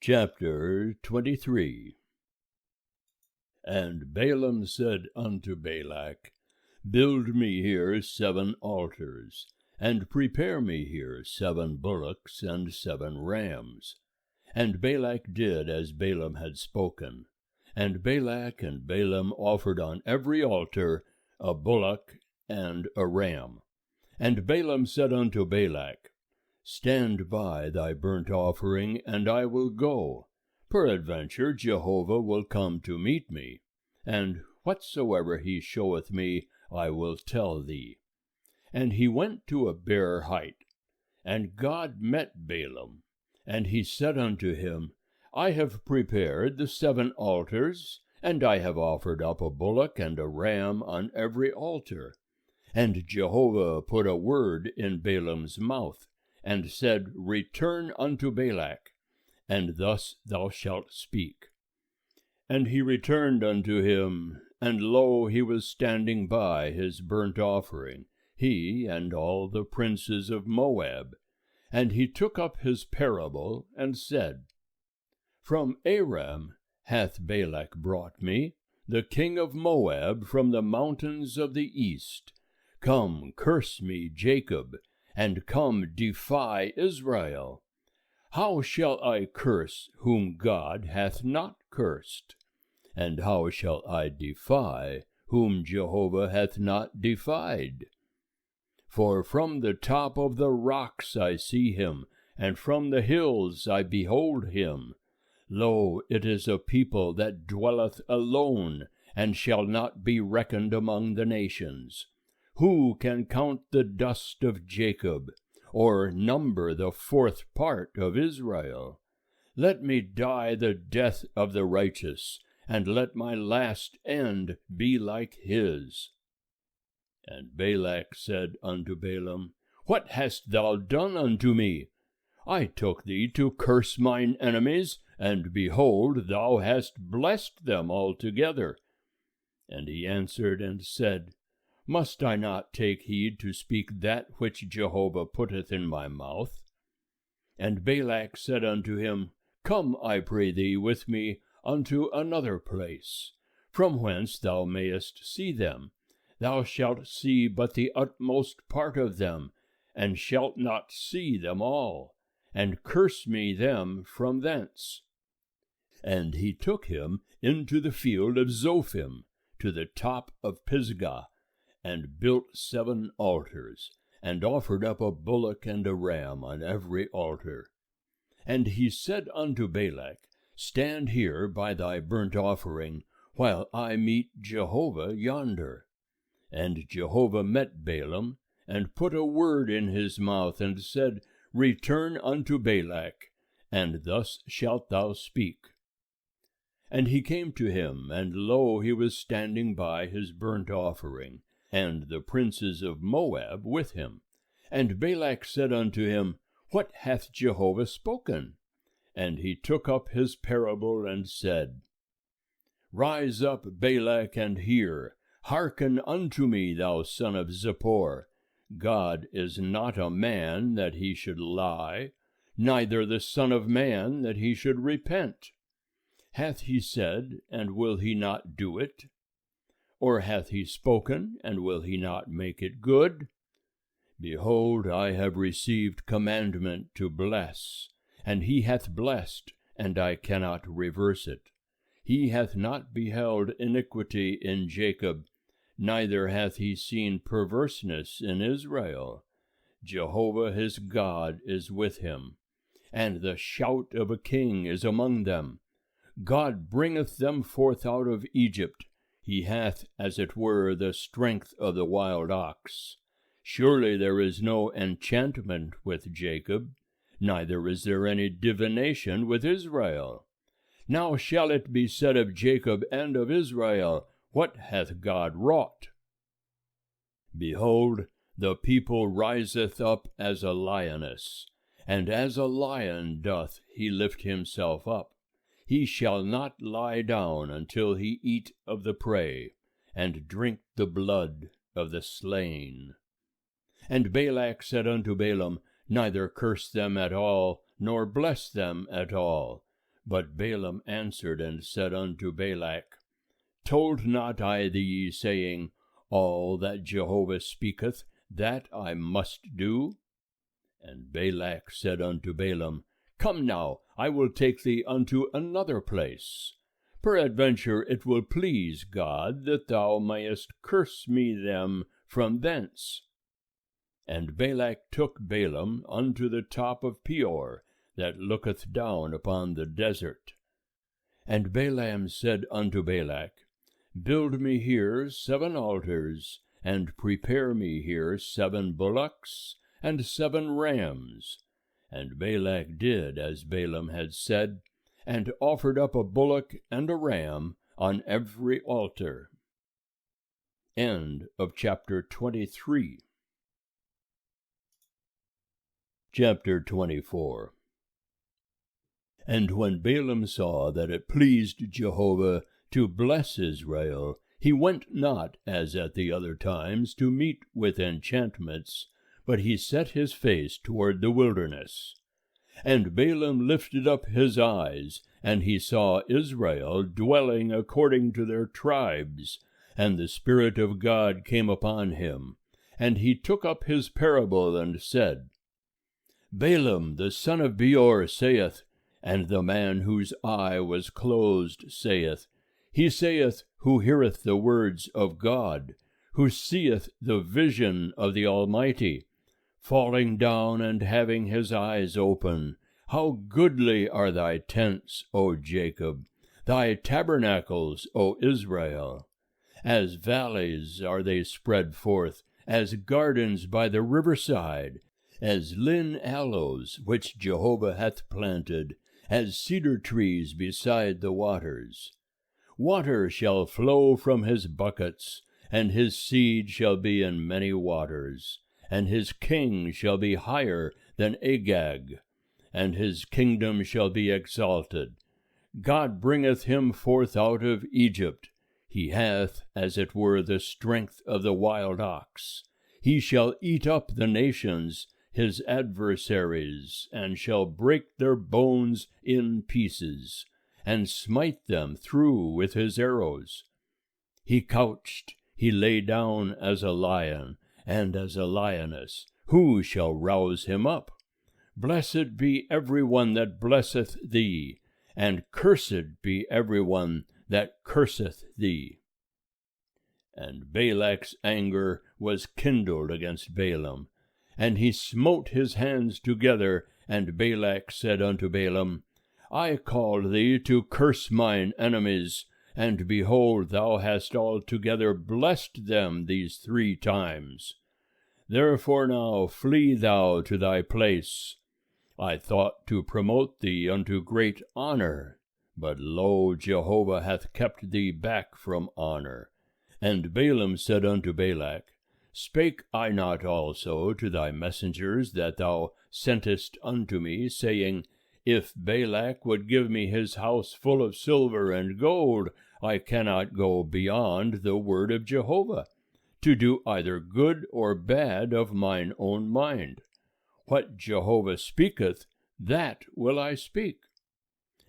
Chapter 23. And Balaam said unto Balak, Build me here 7 altars, and prepare me here 7 bullocks and 7 rams. And Balak did as Balaam had spoken. And Balak and Balaam offered on every altar a bullock and a ram. And Balaam said unto Balak, Stand by thy burnt offering, and I will go. Peradventure Jehovah will come to meet me, and whatsoever he showeth me I will tell thee. And he went to a bare height, and God met Balaam, and he said unto him, I have prepared the 7 altars, and I have offered up a bullock and a ram on every altar. And Jehovah put a word in Balaam's mouth, and said, Return unto Balak, and thus thou shalt speak. And he returned unto him, and lo, he was standing by his burnt offering, he and all the princes of Moab. And he took up his parable, and said, From Aram hath Balak brought me, the king of Moab, from the mountains of the east. Come, curse me, Jacob, and come, defy Israel. How shall I curse whom God hath not cursed? And how shall I defy whom Jehovah hath not defied? For from the top of the rocks I see him, and from the hills I behold him. Lo, it is a people that dwelleth alone, and shall not be reckoned among the nations. Who can count the dust of Jacob, or number the 4th part of Israel? Let me die the death of the righteous, and let my last end be like his. And Balak said unto Balaam, What hast thou done unto me? I took thee to curse mine enemies, and behold, thou hast blessed them altogether. And he answered and said, Must I not take heed to speak that which Jehovah putteth in my mouth? And Balak said unto him, Come, I pray thee, with me unto another place, from whence thou mayest see them. Thou shalt see but the utmost part of them, and shalt not see them all, and curse me them from thence. And he took him into the field of Zophim, to the top of Pisgah, and built 7 altars, and offered up a bullock and a ram on every altar. And he said unto Balak, Stand here by thy burnt offering, while I meet Jehovah yonder. And Jehovah met Balaam, and put a word in his mouth, and said, Return unto Balak, and thus shalt thou speak. And he came to him, and lo, he was standing by his burnt offering, and the princes of Moab with him. And Balak said unto him, What hath Jehovah spoken? And he took up his parable, and said, Rise up, Balak, and hear. Hearken unto me, thou son of Zippor. God is not a man that he should lie, neither the son of man that he should repent. Hath he said, and will he not do it? Or hath he spoken, and will he not make it good? Behold, I have received commandment to bless, and he hath blessed, and I cannot reverse it. He hath not beheld iniquity in Jacob, neither hath he seen perverseness in Israel. Jehovah his God is with him, and the shout of a king is among them. God bringeth them forth out of Egypt. He hath, as it were, the strength of the wild ox. Surely there is no enchantment with Jacob, neither is there any divination with Israel. Now shall it be said of Jacob and of Israel, What hath God wrought? Behold, the people riseth up as a lioness, and as a lion doth he lift himself up. He shall not lie down until he eat of the prey, and drink the blood of the slain. And Balak said unto Balaam, Neither curse them at all, nor bless them at all. But Balaam answered and said unto Balak, Told not I thee, saying, All that Jehovah speaketh, that I must do? And Balak said unto Balaam, Come now, I will take thee unto another place. Peradventure it will please God that thou mayest curse me them from thence. And Balak took Balaam unto the top of Peor, that looketh down upon the desert. And Balaam said unto Balak, Build me here 7 altars, and prepare me here 7 bullocks, and 7 rams. And Balak did as Balaam had said, and offered up a bullock and a ram on every altar. End of chapter 23. Chapter 24. And when Balaam saw that it pleased Jehovah to bless Israel, he went not, as at the other times, to meet with enchantments, but he set his face toward the wilderness. And Balaam lifted up his eyes, and he saw Israel dwelling according to their tribes, and the Spirit of God came upon him. And he took up his parable, and said, Balaam the son of Beor saith, and the man whose eye was closed saith, He saith, who heareth the words of God, who seeth the vision of the Almighty, falling down and having his eyes open. How goodly are thy tents, O Jacob, thy tabernacles, O Israel! As valleys are they spread forth, as gardens by the riverside, as lin aloes which Jehovah hath planted, as cedar trees beside the waters. Water shall flow from his buckets, and his seed shall be in many waters, and his king shall be higher than Agag, and his kingdom shall be exalted. God bringeth him forth out of Egypt. He hath, as it were, the strength of the wild ox. He shall eat up the nations, his adversaries, and shall break their bones in pieces, and smite them through with his arrows. He couched, he lay down as a lion, and as a lioness. Who shall rouse him up? Blessed be every one that blesseth thee, and cursed be every one that curseth thee. And Balak's anger was kindled against Balaam, and he smote his hands together, and Balak said unto Balaam, I called thee to curse mine enemies, and behold, thou hast altogether blessed them these 3 times. Therefore now flee thou to thy place. I thought to promote thee unto great honor, but lo, Jehovah hath kept thee back from honor. And Balaam said unto Balak, Spake I not also to thy messengers that thou sentest unto me, saying, If Balak would give me his house full of silver and gold, I cannot go beyond the word of Jehovah, to do either good or bad of mine own mind. What Jehovah speaketh, that will I speak.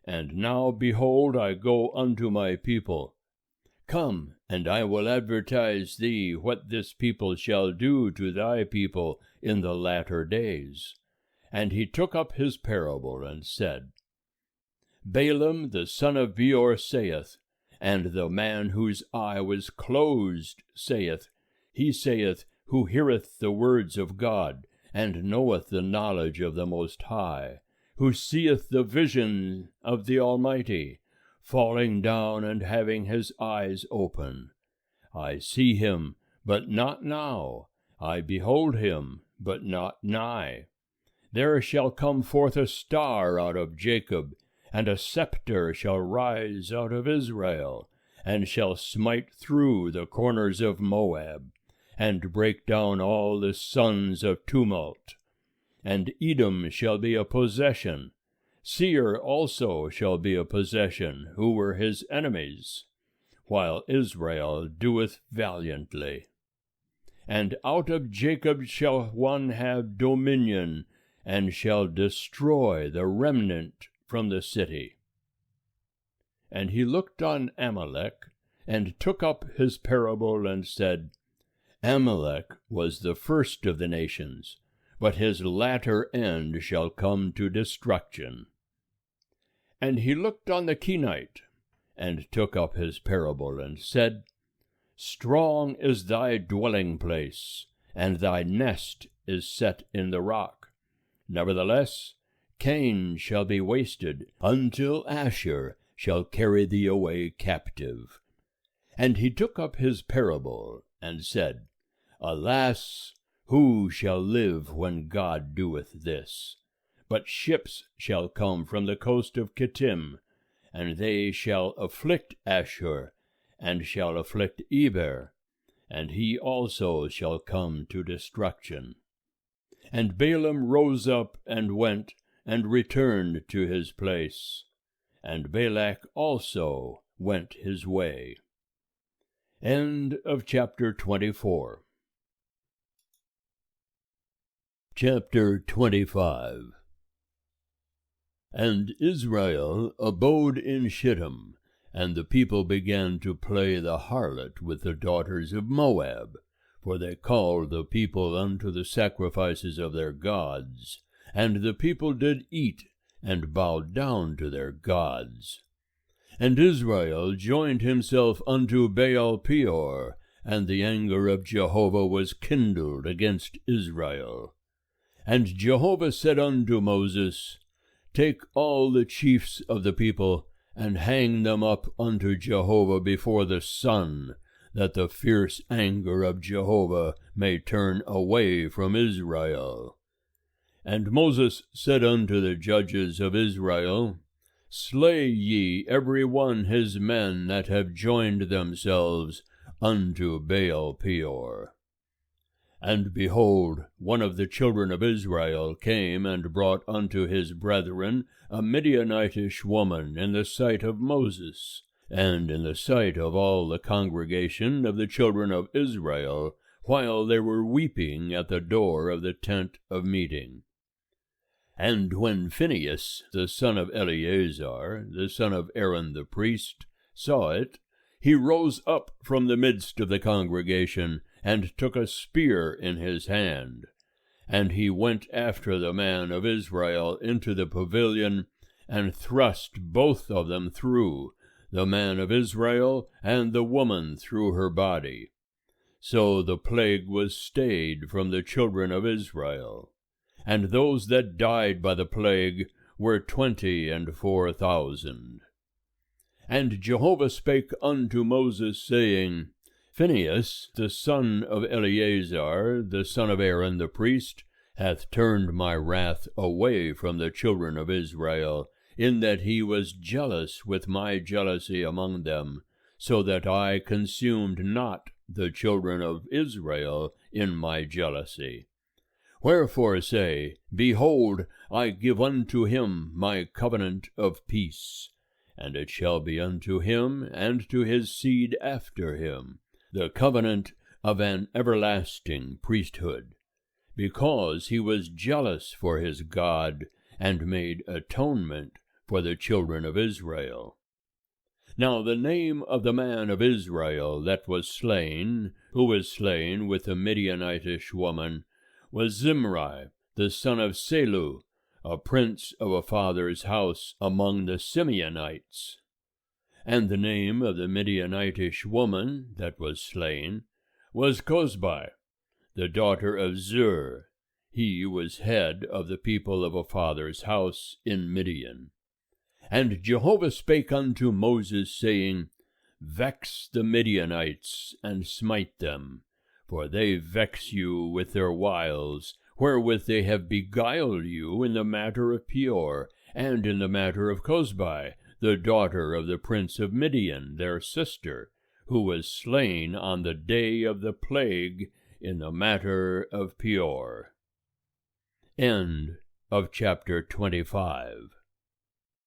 And now, behold, I go unto my people. Come, and I will advertise thee what this people shall do to thy people in the latter days. And he took up his parable, and said, Balaam the son of Beor saith, and the man whose eye was closed saith, He saith, who heareth the words of God, and knoweth the knowledge of the Most High, who seeth the vision of the Almighty, falling down and having his eyes open. I see him, but not now. I behold him, but not nigh. There shall come forth a star out of Jacob, and a scepter shall rise out of Israel, and shall smite through the corners of Moab, and break down all the sons of tumult. And Edom shall be a possession. Seir also shall be a possession, who were his enemies, while Israel doeth valiantly. And out of Jacob shall one have dominion, and shall destroy the remnant from the city. And he looked on Amalek, and took up his parable, and said, Amalek was the first of the nations, but his latter end shall come to destruction. And he looked on the Kenite, and took up his parable, and said, Strong is thy dwelling place, and thy nest is set in the rock. Nevertheless, Cain shall be wasted, until Asher shall carry thee away captive. And he took up his parable, and said, Alas, who shall live when God doeth this? But ships shall come from the coast of Kittim, and they shall afflict Asher, and shall afflict Eber, and he also shall come to destruction. And Balaam rose up and went, and returned to his place. And Balak also went his way. End of chapter 24. Chapter 25. And Israel abode in Shittim, and the people began to play the harlot with the daughters of Moab, for they called the people unto the sacrifices of their gods, and the people did eat, and bowed down to their gods. And Israel joined himself unto Baal Peor, and the anger of Jehovah was kindled against Israel. And Jehovah said unto Moses, Take all the chiefs of the people, and hang them up unto Jehovah before the sun, that the fierce anger of Jehovah may turn away from Israel. And Moses said unto the judges of Israel, Slay ye every one his men that have joined themselves unto Baal Peor. And behold, one of the children of Israel came and brought unto his brethren a Midianitish woman in the sight of Moses, and in the sight of all the congregation of the children of Israel, while they were weeping at the door of the tent of meeting. And when Phinehas, the son of Eleazar, the son of Aaron the priest, saw it, he rose up from the midst of the congregation, and took a spear in his hand. And he went after the man of Israel into the pavilion, and thrust both of them through, the man of Israel and the woman through her body. So the plague was stayed from the children of Israel. And those that died by the plague were 24,000. And Jehovah spake unto Moses, saying, Phinehas, the son of Eleazar, the son of Aaron the priest, hath turned my wrath away from the children of Israel, in that he was jealous with my jealousy among them, so that I consumed not the children of Israel in my jealousy. Wherefore say, Behold, I give unto him my covenant of peace, and it shall be unto him and to his seed after him, the covenant of an everlasting priesthood, because he was jealous for his God, and made atonement for the children of Israel. Now the name of the man of Israel that was slain, who was slain with the Midianitish woman, was Zimri, the son of Selu, a prince of a father's house among the Simeonites. And the name of the Midianitish woman that was slain was Cozbi, the daughter of Zur. He was head of the people of a father's house in Midian. And Jehovah spake unto Moses, saying, Vex the Midianites, and smite them, for they vex you with their wiles, wherewith they have beguiled you in the matter of Peor, and in the matter of Cozbi, the daughter of the prince of Midian, their sister, who was slain on the day of the plague in the matter of Peor. End of chapter 25.